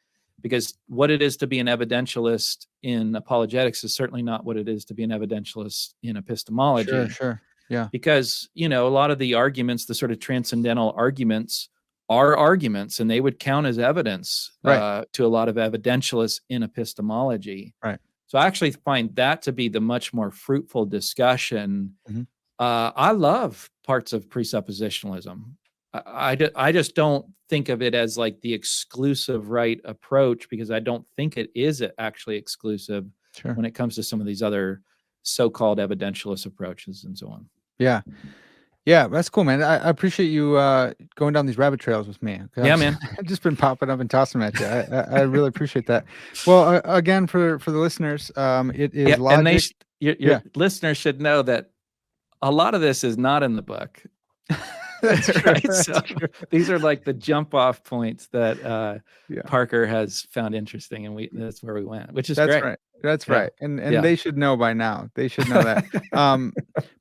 because what it is to be an evidentialist in apologetics is certainly not what it is to be an evidentialist in epistemology. Sure. Yeah. Because, a lot of the arguments, the sort of transcendental arguments, are arguments, and they would count as evidence, Right. to a lot of evidentialists in epistemology. Right. So I actually find that to be the much more fruitful discussion. Mhm. I love parts of presuppositionalism. I just don't think of it as like the exclusive right approach, because I don't think it is actually exclusive Sure. when it comes to some of these other so-called evidentialist approaches and so on. Yeah. Yeah, that's cool, man. I appreciate you going down these rabbit trails with me. Yeah, man. I've just been popping up and tossing them at you. I really appreciate that. Well, again, for the listeners, it is And logic. your listeners should know that a lot of this is not in the book. That's right. true. So these are like the jump off points that Yeah. Parker has found interesting, and that's where we went, which is That's great. right. That's Yeah. right. And Yeah. they should know by now. They should know that.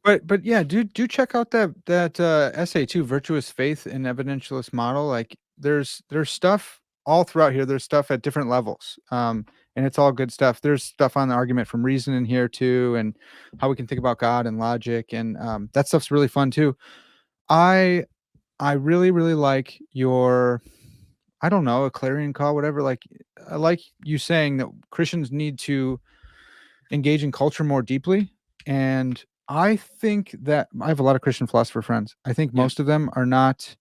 But yeah, do check out that essay too, Virtuous Faith in Evidentialist Model. Like there's stuff all throughout here. There's stuff at different levels. And it's all good stuff. There's stuff on the argument from reason in here too, and how we can think about God and logic, and that stuff's really fun too. I really, really like your, I don't know, a clarion call, whatever. Like, I like you saying that Christians need to engage in culture more deeply. And I think that I have a lot of Christian philosopher friends. I think Yeah. most of them are not,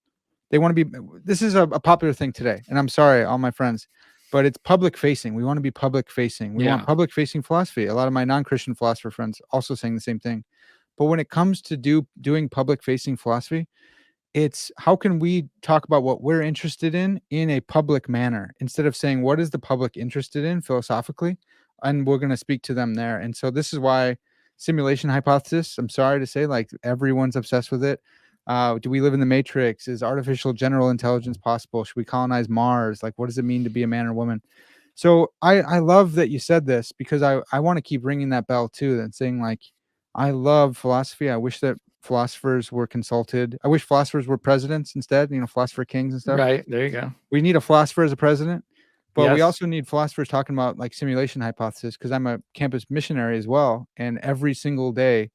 they want to be, this is a popular thing today. And I'm sorry, all my friends, but it's public facing. We want to be public facing. We want public facing philosophy. A lot of my non-Christian philosopher friends also saying the same thing. But when it comes to doing public facing philosophy, it's how can we talk about what we're interested in a public manner, instead of saying what is the public interested in philosophically, and we're going to speak to them there. And so this is why simulation hypothesis, I'm sorry to say, like everyone's obsessed with it. Do we live in the matrix? Is artificial general intelligence possible? Should we colonize Mars? Like, what does it mean to be a man or woman? So I love that you said this, because I want to keep ringing that bell too, and saying like, I love philosophy. I wish that philosophers were consulted. I wish philosophers were presidents instead, philosopher kings and stuff. Right. There you go. We need a philosopher as a president, but we Yes. also need philosophers talking about like simulation hypothesis, because I'm a campus missionary as well. And every single day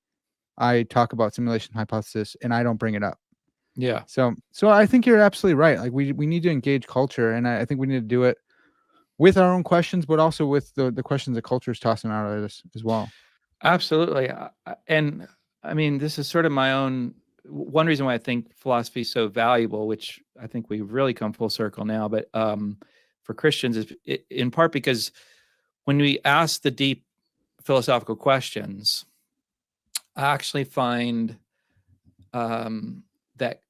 I talk about simulation hypothesis and I don't bring it up. Yeah. So I think you're absolutely right. Like we need to engage culture, and I think we need to do it with our own questions, but also with the questions that culture is tossing out at us as well. Absolutely. And I mean, this is sort of my own, one reason why I think philosophy is so valuable, which I think we've really come full circle now, but for Christians, is in part because when we ask the deep philosophical questions, I actually find that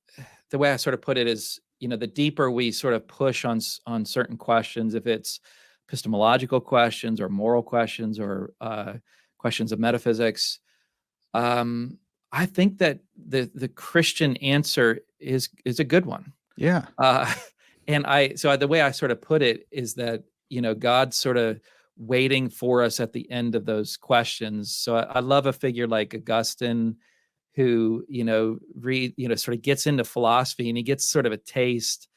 the way I sort of put it is, the deeper we sort of push on certain questions, if it's epistemological questions or moral questions or questions of metaphysics, I think that the Christian answer is a good one. Yeah. And the way I sort of put it is that, God's sort of waiting for us at the end of those questions. So I love a figure like Augustine, who, sort of gets into philosophy, and he gets sort of a taste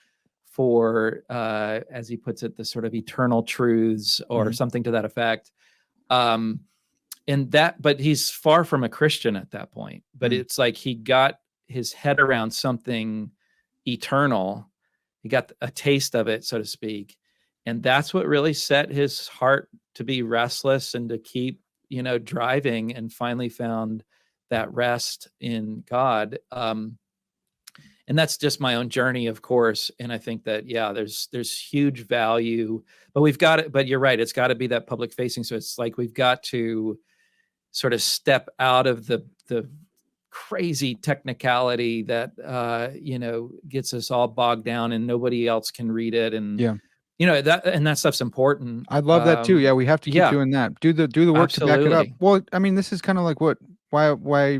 for, as he puts it, the sort of eternal truths or something to that effect. But he's far from a Christian at that point. But it's like he got his head around something eternal. He got a taste of it, so to speak. And that's what really set his heart to be restless and to keep, driving, and finally found that rest in God. And that's just my own journey, of course. And I think that, there's huge value, but we've got it. But you're right. It's got to be that public facing. So it's like, we've got to sort of step out of the crazy technicality that, gets us all bogged down and nobody else can read it. And, that stuff's important. I love that too. Yeah. We have to keep doing that. Do the work to back it up. Well, I mean, this is kind of like why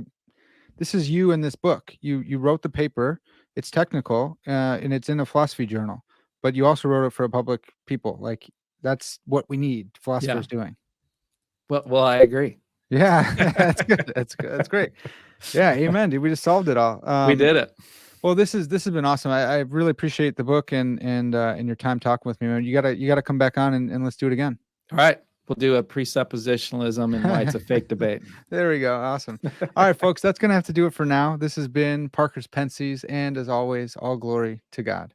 this is you in this book. You wrote the paper. It's technical, and it's in a philosophy journal, but you also wrote it for public people. Like, that's what we need philosophers doing. Well, I agree. Yeah, that's good. That's good. That's great. Yeah, amen, dude. We just solved it all. We did it. Well, this has been awesome. I really appreciate the book and your time talking with me, man. You gotta come back on and let's do it again. All right. We'll do a presuppositionalism and why it's a fake debate. There we go. Awesome. All right, folks, that's going to have to do it for now. This has been Parker's Pensées, and as always, all glory to God.